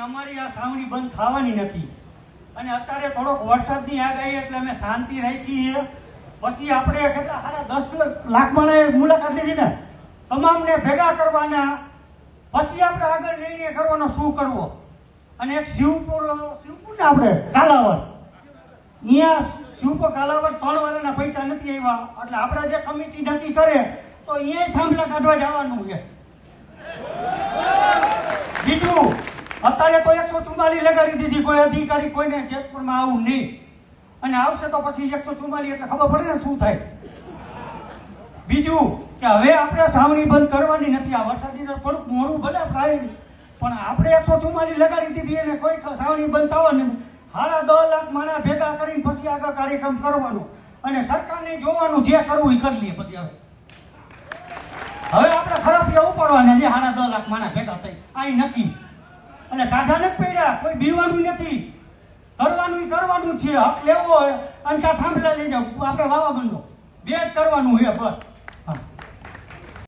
અમારી આ સાવણી બંધ થવાની નથી અને અત્યારે થોડોક વરસાદની આગાહી એટલે અમે શાંતિ રાખી છે. પછી આપણે કેટલા સારા 10 લાખ માણે મુલાકાત લીધી ને, તમામને ભેગા કરવાના, પછી આપણે આગળ નિર્ણય કરવાનો શું કરવો. અને એક શિવપુર ને આપણે કાલાવડ, અહીંયા શિવપુર કાલાવડ 3 વર્ષના પૈસા નથી આવ્યા એટલે આપણે જે કમિટી નક્કી કરે તો અહીંયા થાંભલા કાઢવા જવાનું છે. બીજું, અત્યારે તો 144 લગાડી દીધી, કોઈ અધિકારી કોઈને જેતપુરમાં આવું નહીં, અને આવશે તો પછી 144 એટલે ખબર પડે ને શું થાય. બીજું કે હવે આપણે સાવણી બંધ કરવાની નથી. આ વરસાદી થોડુંક મોડું ભલે થાય પણ આપણે 144 લગાડી દીધી અને કોઈ સાવણી બંધ થવાની. 10.5 લાખ માણા ભેગા કરીને પછી આગળ કાર્યક્રમ કરવાનો અને સરકારને જોવાનું જે કરવું એ કરી લઈએ. પછી હવે આપણે ખરાબ ઉપાડવાના જે 10.5 લાખ માણા ભેગા થઈ આ નક્કી. અને કાઢા નથી પડ્યા, કોઈ બીવાનું નથી, કરવાનું છે. હક લેવો હોય અને થાંભલા લઈ જાવ, આપણે વાવા માંડો, બે જ કરવાનું છે બસ.